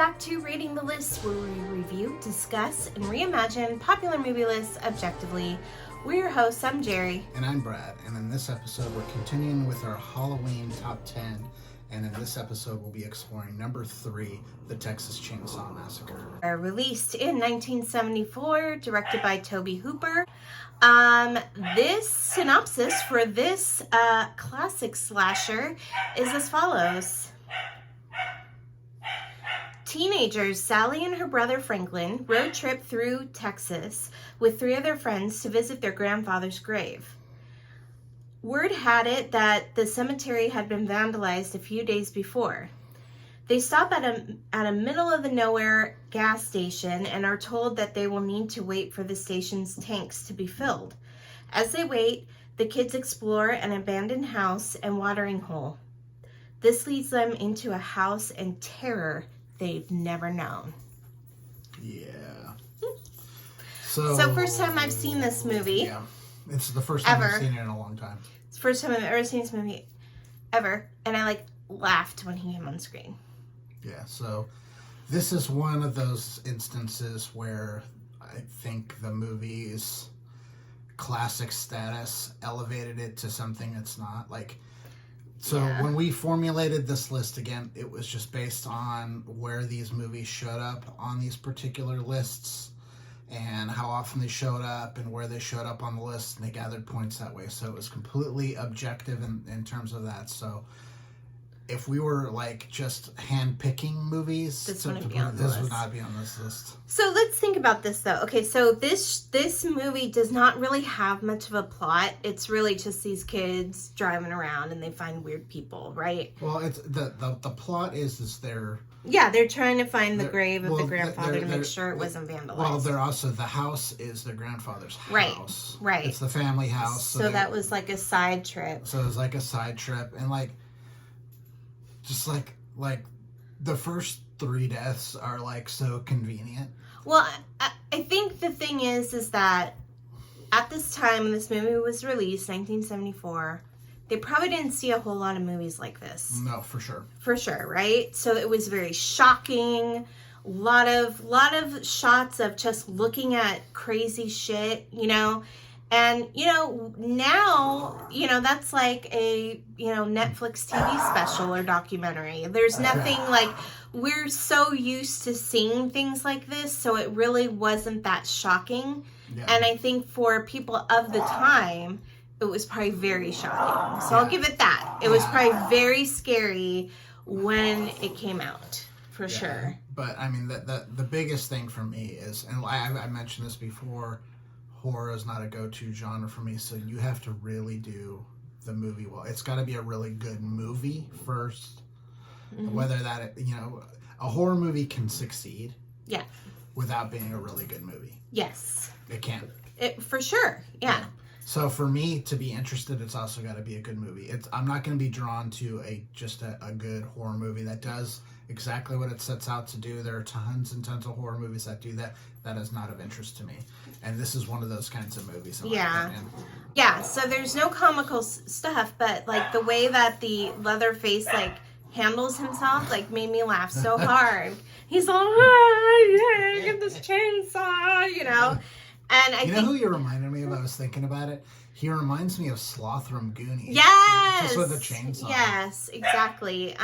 back to Rating the List, where we review, discuss, and reimagine popular movie lists objectively. We're your hosts. I'm Jerry. And I'm Brad. And in this episode, we're continuing with our Halloween Top 10. And in this episode, we'll be exploring number 3, The Texas Chainsaw Massacre. Released in 1974, directed by Tobe Hooper. This synopsis for this classic slasher is as follows. Teenagers Sally and her brother Franklin road trip through Texas with 3 of their friends to visit their grandfather's grave. Word had it that the cemetery had been vandalized a few days before. They stop at a middle-of-the-nowhere gas station and are told that they will need to wait for the station's tanks to be filled. As they wait, the kids explore an abandoned house and watering hole. This leads them into a house and terror they've never known. Yeah. So first time I've seen this movie. Yeah. It's the first time ever. I've seen it in a long time. It's the first time I've ever seen this movie ever. And I laughed when he came on screen. Yeah, so this is one of those instances where I think the movie's classic status elevated it to something it's not. When we formulated this list again, it was just based on where these movies showed up on these particular lists and how often they showed up and where they showed up on the list, and they gathered points that way. So it was completely objective in terms of that. So if we were just hand-picking movies, this would not be on this list. So let's think about this though. Okay, so this movie does not really have much of a plot. It's really just these kids driving around and they find weird people, right? Well, it's the plot is they're trying to find the grave of the grandfather to make sure it wasn't vandalized. Well, they're also, the house is their grandfather's house. Right. It's the family house. So that was like a side trip. So it was like a side trip, and just the first 3 deaths are so convenient. Well, I think the thing is that at this time when this movie was released, 1974, they probably didn't see a whole lot of movies like this. No, for sure. For sure, right? So it was very shocking. A lot of shots of just looking at crazy shit, And, now, that's like a, Netflix TV special or documentary. There's nothing we're so used to seeing things like this, so it really wasn't that shocking. Yeah. And I think for people of the time, it was probably very shocking. So I'll give it that. It was probably very scary when it came out, for sure. But, I mean, the biggest thing for me is, and I mentioned this before, horror is not a go-to genre for me, so you have to really do the movie well. It's got to be a really good movie first. Mm-hmm. Whether that, a horror movie can succeed without being a really good movie. Yes. It can. For sure, yeah. So for me to be interested, it's also got to be a good movie. I'm not going to be drawn to a good horror movie that does exactly what it sets out to do. There are tons and tons of horror movies that do that. That is not of interest to me. And this is one of those kinds of movies. Yeah, so there's no comical stuff, but the way that the Leatherface handles himself made me laugh so hard. He's all, get this chainsaw, And I think, who you reminded me of? I was thinking about it. He reminds me of Sloth from Goonies. Yes! Just with a chainsaw. Yes, exactly.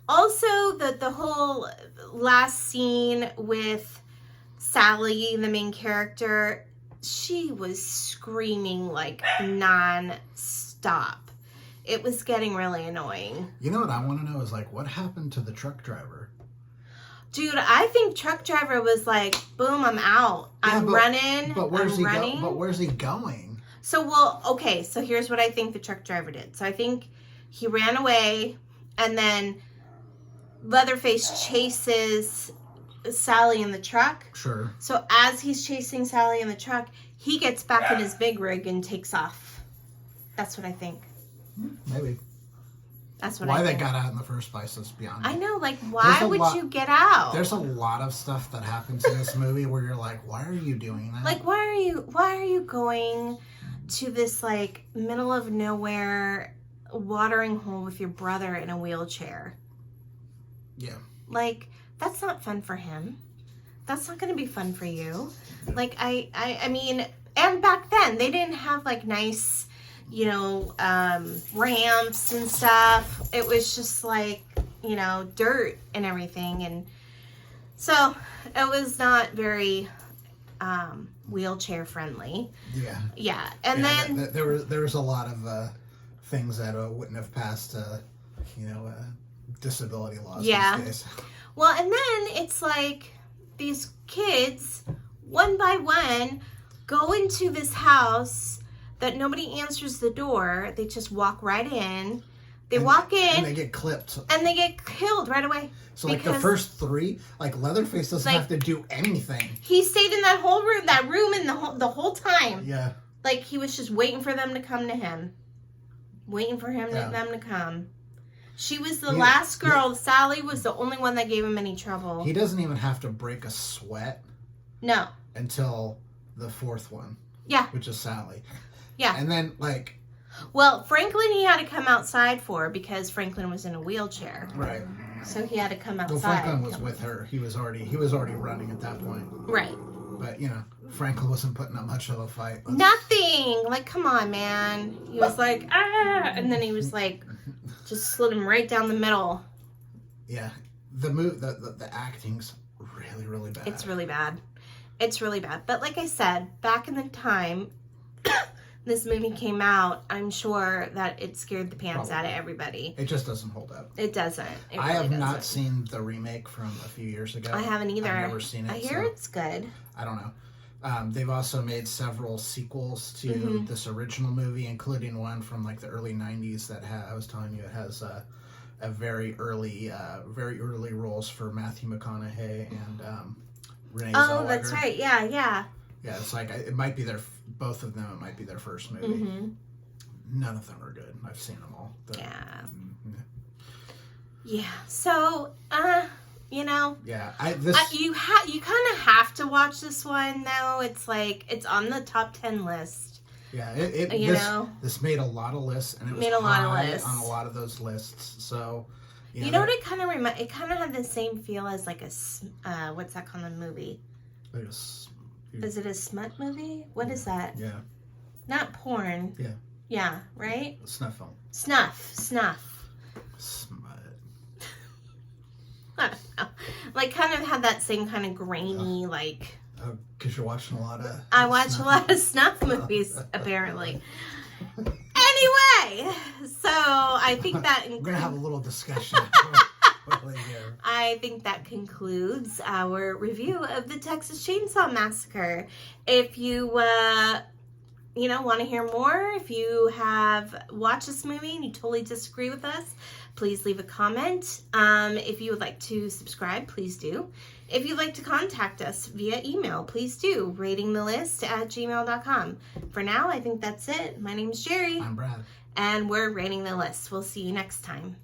Also, the whole last scene with Sally, the main character, she was screaming non-stop. It was getting really annoying. You know what I want to know is what happened to the truck driver? Dude, I think truck driver was boom, I'm out. I'm running. But where's he going? So here's what I think the truck driver did. So I think he ran away, and then Leatherface chases Sally in the truck. Sure. So as he's chasing Sally in the truck, he gets back in his big rig and takes off. That's what I think. Maybe. That's what why I they think. got out in the first place is beyond me. I know, why would you get out? There's a lot of stuff that happens in this movie where you're why are you doing that? Why are you going to this middle of nowhere watering hole with your brother in a wheelchair? Yeah. That's not fun for him. That's not going to be fun for you. Like, I mean, and back then, they didn't have, like, nice, you know, ramps and stuff. It was just, like, you know, dirt and everything. And so, it was not very wheelchair friendly. Yeah. Yeah. And then... There was a lot of things that wouldn't have passed, you know, disability laws these days. Well, and then it's like these kids, one by one, go into this house that nobody answers the door. They just walk right in. They walk in. And they get clipped. And they get killed right away. So, like, the first three, like, Leatherface doesn't have to do anything. He stayed in that room in the whole time. Yeah. Like, he was just waiting for them to come to him. Waiting for them to come. She was the last girl. Sally was the only one that gave him any trouble. He doesn't even have to break a sweat. No. Until the fourth one. Yeah. Which is Sally. Yeah. And then, like... Well, Franklin he had to come outside for because Franklin was in a wheelchair. Right. So he had to come outside. Well, Franklin was with her. He was already running at that point. Right. But, you know, Franklin wasn't putting up much of a fight. Nothing. Like, come on, man. He was like, ah! And then he was like... Just slid him right down the middle. Yeah. The acting's really, really bad. It's really bad. It's really bad. But like I said, back in the time this movie came out, I'm sure that it scared the pants out of everybody. It just doesn't hold up. It doesn't. I have not seen the remake from a few years ago. I haven't either. I've never seen it. I hear it's good. I don't know. They've also made several sequels to this original movie, including one from like the early '90s that I was telling you it has a very early roles for Matthew McConaughey and Renee Zellweger. Oh, that's right. Yeah. Yeah, it's like it might be both of them. It might be their first movie. None of them are good. I've seen them all. Yeah. So, you know. Yeah, you kind of have to watch this one though. It's like it's on the top 10 list. Yeah, this made a lot of lists, and it was high on a lot of those lists. So, you know what it kind of it kind of had the same feel as like a what's that kind of movie? Is it a smut movie? What is that? Yeah. Not porn. Yeah. Yeah. Right. Snuff film. Snuff. Smut. I don't know. Like, kind of had that same kind of grainy, like... Oh, because you're watching a lot of... I watch a lot of snuff movies, apparently. Anyway, so I think that... We're going to have a little discussion. I think that concludes our review of the Texas Chainsaw Massacre. If you... want to hear more, if you have watched this movie and you totally disagree with us, please leave a comment. If you would like to subscribe, please do. If you'd like to contact us via email, please do. ratingthelist@gmail.com. For now, I think that's it. My name's Jerry. I'm Brad. And we're Rating the List. We'll see you next time.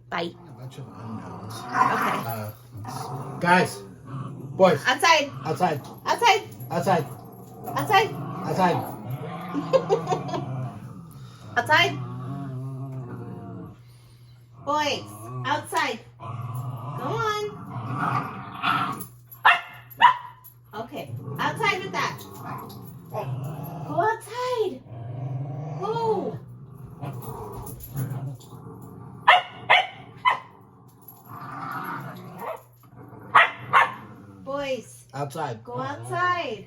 Bye. A bunch of unknowns. Okay. Guys. Boys. Outside. Outside. Outside. Outside. Outside. Outside. Outside. Boys, outside. Go on. Okay, outside with that. Go outside. Go. Boys. Outside. Go outside.